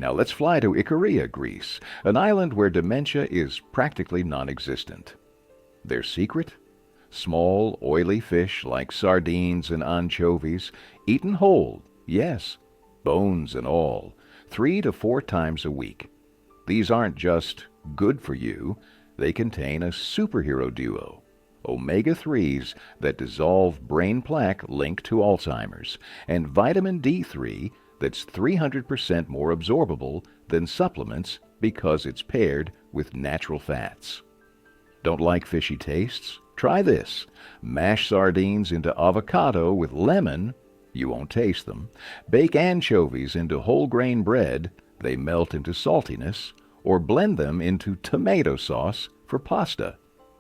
Now let's fly to Ikaria, Greece, an island where dementia is practically non-existent. Their secret? Small, oily fish like sardines and anchovies, eaten whole, yes, bones and all, 3 to 4 times a week. These aren't just good for you, they contain a superhero duo, omega-3s that dissolve brain plaque linked to Alzheimer's, and vitamin D3 that's 300% more absorbable than supplements because it's paired with natural fats. Don't like fishy tastes? Try this. Mash sardines into avocado with lemon. You won't taste them. Bake anchovies into whole grain bread. They melt into saltiness. Or blend them into tomato sauce for pasta.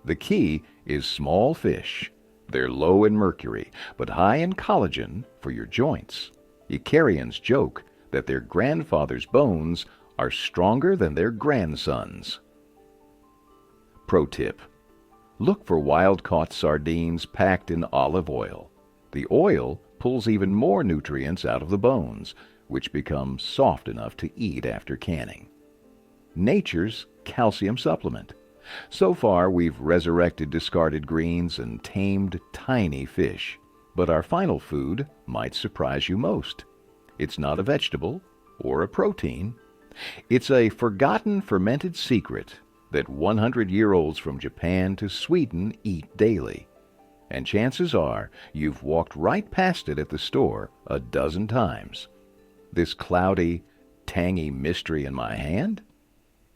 The key is small fish. They're low in mercury, but high in collagen for your joints. Icarians joke that their grandfather's bones are stronger than their grandsons'. Pro tip: look for wild-caught sardines packed in olive oil. The oil pulls even more nutrients out of the bones, which become soft enough to eat after canning. Nature's calcium supplement. So far, we've resurrected discarded greens and tamed tiny fish. But our final food might surprise you most. It's not a vegetable or a protein. It's a forgotten fermented secret that 100-year-olds from Japan to Sweden eat daily. And chances are you've walked right past it at the store a dozen times. This cloudy, tangy mystery in my hand?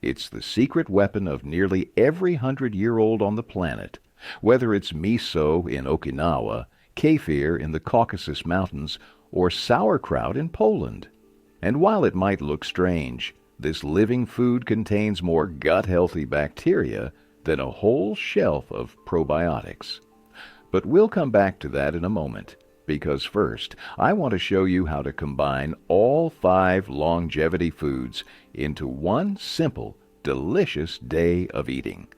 It's the secret weapon of nearly every 100-year-old on the planet, whether it's miso in Okinawa, kefir in the Caucasus Mountains, or sauerkraut in Poland. And while it might look strange, this living food contains more gut-healthy bacteria than a whole shelf of probiotics. But we'll come back to that in a moment, because first, I want to show you how to combine all 5 longevity foods into one simple, delicious day of eating.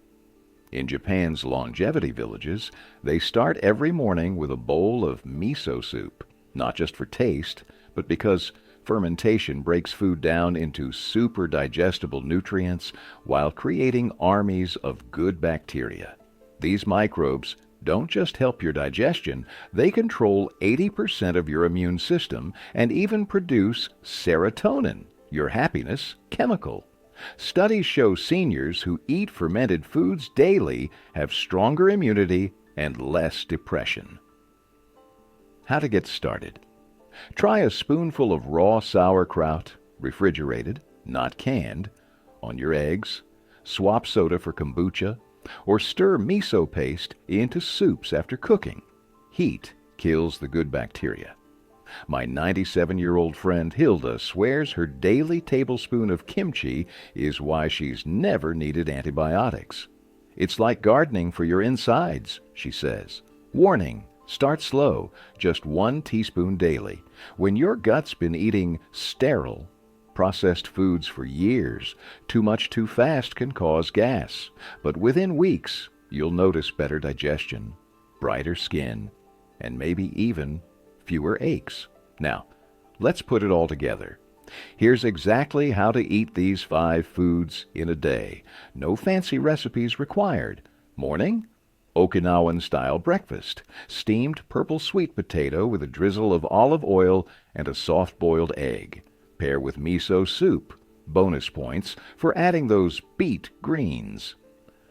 In Japan's longevity villages, they start every morning with a bowl of miso soup, not just for taste, but because fermentation breaks food down into super digestible nutrients while creating armies of good bacteria. These microbes don't just help your digestion, they control 80% of your immune system and even produce serotonin, your happiness chemical. Studies show seniors who eat fermented foods daily have stronger immunity and less depression. How to get started? Try a spoonful of raw sauerkraut, refrigerated, not canned, on your eggs. Swap soda for kombucha, or stir miso paste into soups after cooking. Heat kills the good bacteria. My 97-year-old friend Hilda swears her daily tablespoon of kimchi is why she's never needed antibiotics. It's like gardening for your insides, she says. Warning: start slow, just 1 teaspoon daily. When your gut's been eating sterile, processed foods for years, too much too fast can cause gas. But within weeks, you'll notice better digestion, brighter skin, and maybe even fewer aches. Now, let's put it all together. Here's exactly how to eat these 5 foods in a day. No fancy recipes required. Morning: Okinawan-style breakfast. Steamed purple sweet potato with a drizzle of olive oil and a soft-boiled egg. Pair with miso soup. Bonus points for adding those beet greens.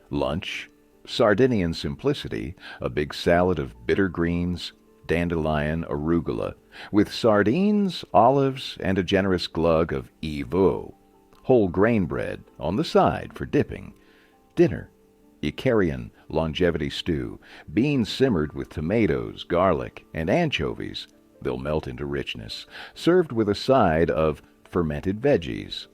Lunch: Sardinian simplicity, a big salad of bitter greens, dandelion, arugula, with sardines, olives, and a generous glug of evo. Whole grain bread on the side for dipping. Dinner: Icarian longevity stew, beans simmered with tomatoes, garlic, and anchovies. They'll melt into richness, served with a side of fermented veggies.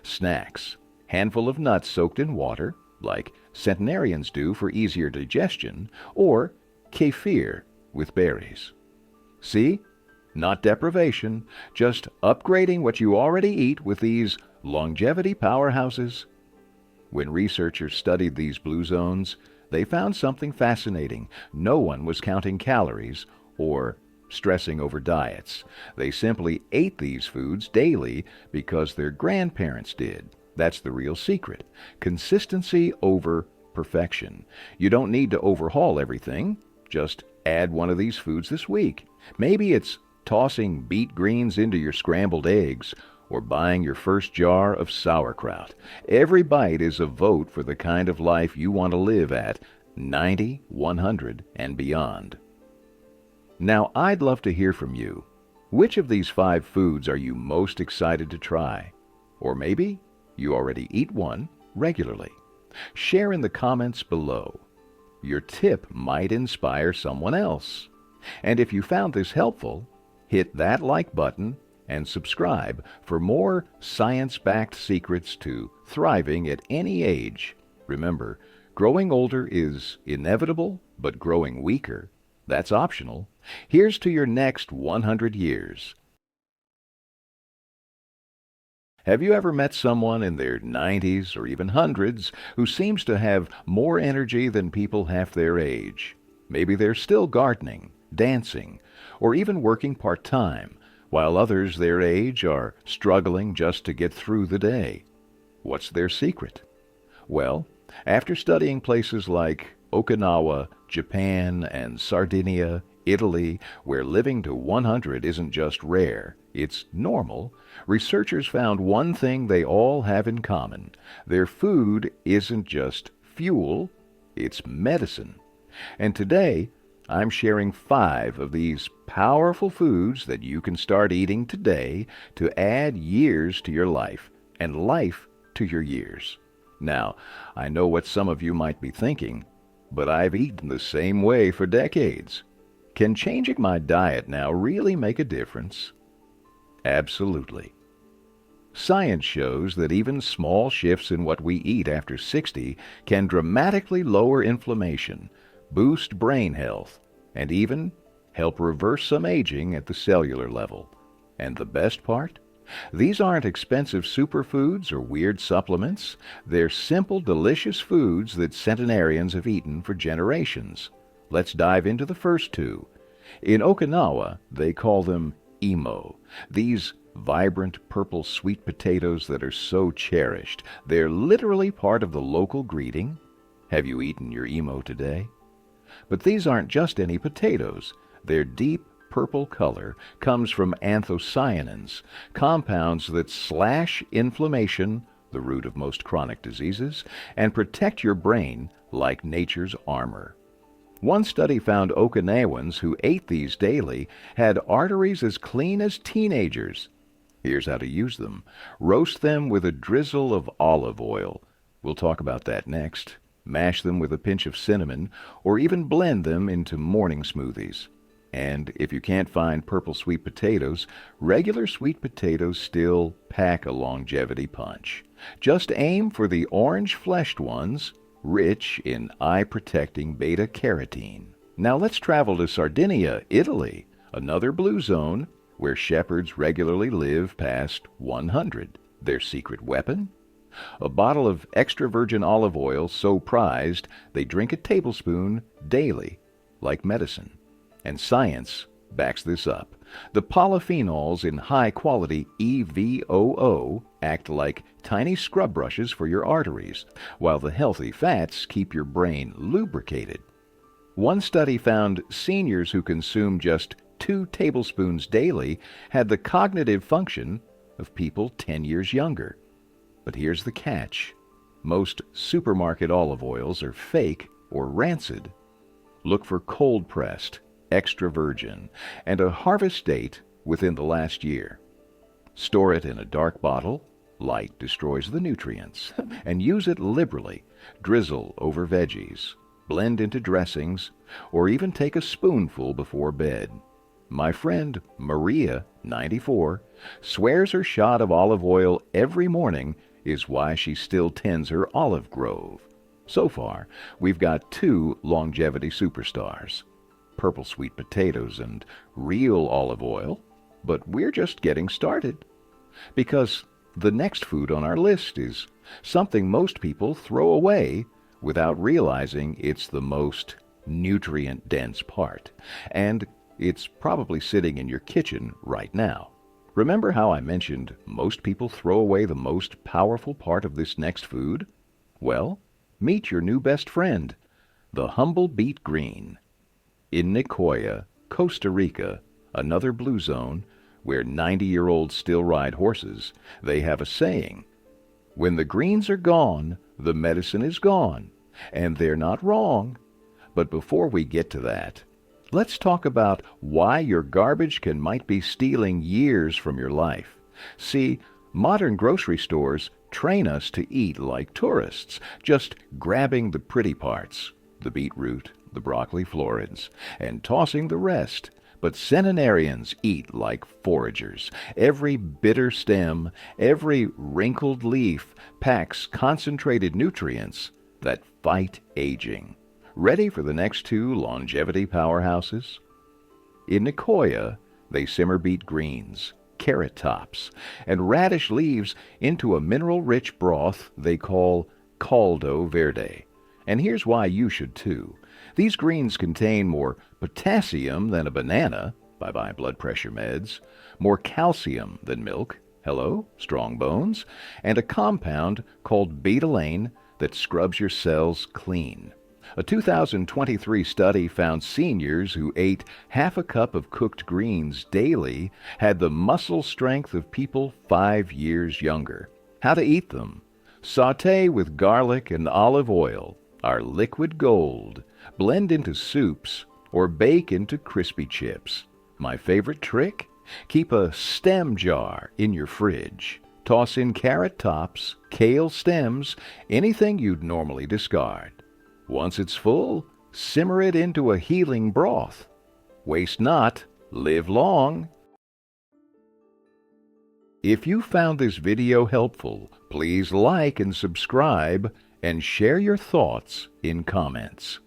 Snacks: handful of nuts soaked in water, like centenarians do for easier digestion, or kefir with berries. See? Not deprivation, just upgrading what you already eat with these longevity powerhouses. When researchers studied these blue zones, they found something fascinating. No one was counting calories or stressing over diets. They simply ate these foods daily because their grandparents did. That's the real secret. Consistency over perfection. You don't need to overhaul everything. Just add one of these foods this week. Maybe it's tossing beet greens into your scrambled eggs or buying your first jar of sauerkraut. Every bite is a vote for the kind of life you want to live at 90, 100, and beyond. Now, I'd love to hear from you. Which of these 5 foods are you most excited to try? Or maybe you already eat one regularly. Share in the comments below. Your tip might inspire someone else. And if you found this helpful, hit that like button and subscribe for more science-backed secrets to thriving at any age. Remember, growing older is inevitable, but growing weaker, that's optional. Here's to your next 100 years. Have you ever met someone in their 90s or even hundreds who seems to have more energy than people half their age? Maybe they're still gardening, dancing, or even working part-time, while others their age are struggling just to get through the day. What's their secret? Well, after studying places like Okinawa, Japan, and Sardinia, Italy, where living to 100 isn't just rare, it's normal, researchers found one thing they all have in common. Their food isn't just fuel, it's medicine. And today, I'm sharing 5 of these powerful foods that you can start eating today to add years to your life and life to your years. Now, I know what some of you might be thinking, but I've eaten the same way for decades. Can changing my diet now really make a difference? Absolutely. Science shows that even small shifts in what we eat after 60 can dramatically lower inflammation, boost brain health, and even help reverse some aging at the cellular level. And the best part? These aren't expensive superfoods or weird supplements. They're simple, delicious foods that centenarians have eaten for generations. Let's dive into the first 2. In Okinawa, they call them imo. These vibrant purple sweet potatoes that are so cherished. They're literally part of the local greeting. Have you eaten your imo today? But these aren't just any potatoes. Their deep purple color comes from anthocyanins, compounds that slash inflammation, the root of most chronic diseases, and protect your brain like nature's armor. One study found Okinawans who ate these daily had arteries as clean as teenagers. Here's how to use them. Roast them with a drizzle of olive oil. We'll talk about that next. Mash them with a pinch of cinnamon, or even blend them into morning smoothies. And if you can't find purple sweet potatoes, regular sweet potatoes still pack a longevity punch. Just aim for the orange-fleshed ones, rich in eye-protecting beta-carotene. Now let's travel to Sardinia, Italy, another blue zone where shepherds regularly live past 100. Their secret weapon? A bottle of extra virgin olive oil so prized they drink a tablespoon daily, like medicine. And science backs this up. The polyphenols in high-quality EVOO act like tiny scrub brushes for your arteries, while the healthy fats keep your brain lubricated. One study found seniors who consumed just 2 tablespoons daily had the cognitive function of people 10 years younger. But here's the catch. Most supermarket olive oils are fake or rancid. Look for cold-pressed, extra virgin, and a harvest date within the last year. Store it in a dark bottle. Light destroys the nutrients. And use it liberally. Drizzle over veggies. Blend into dressings, or even take a spoonful before bed. My friend Maria, 94, swears her shot of olive oil every morning is why she still tends her olive grove. So far, we've got 2 longevity superstars, purple sweet potatoes and real olive oil, but we're just getting started. Because the next food on our list is something most people throw away without realizing it's the most nutrient-dense part. And It's probably sitting in your kitchen right now. Remember how I mentioned most people throw away the most powerful part of this next food? Well, meet your new best friend, the humble beet green. In Nicoya, Costa Rica, another blue zone, where 90-year-olds still ride horses, they have a saying, "When the greens are gone, the medicine is gone." And they're not wrong. But before we get to that, let's talk about why your garbage might be stealing years from your life. See, modern grocery stores train us to eat like tourists, just grabbing the pretty parts, the beetroot, the broccoli florins, and tossing the rest. But centenarians eat like foragers. Every bitter stem, every wrinkled leaf packs concentrated nutrients that fight aging. Ready for the next 2 longevity powerhouses? In Nicoya, they simmer beet greens, carrot tops, and radish leaves into a mineral-rich broth they call caldo verde. And here's why you should too. These greens contain more potassium than a banana, bye-bye blood pressure meds, more calcium than milk, hello, strong bones, and a compound called betalain that scrubs your cells clean. A 2023 study found seniors who ate half a cup of cooked greens daily had the muscle strength of people 5 years younger. How to eat them? Sauté with garlic and olive oil, our liquid gold. Blend into soups or bake into crispy chips. My favorite trick? Keep a stem jar in your fridge. Toss in carrot tops, kale stems, anything you'd normally discard. Once it's full, simmer it into a healing broth. Waste not, live long. If you found this video helpful, please like and subscribe and share your thoughts in comments.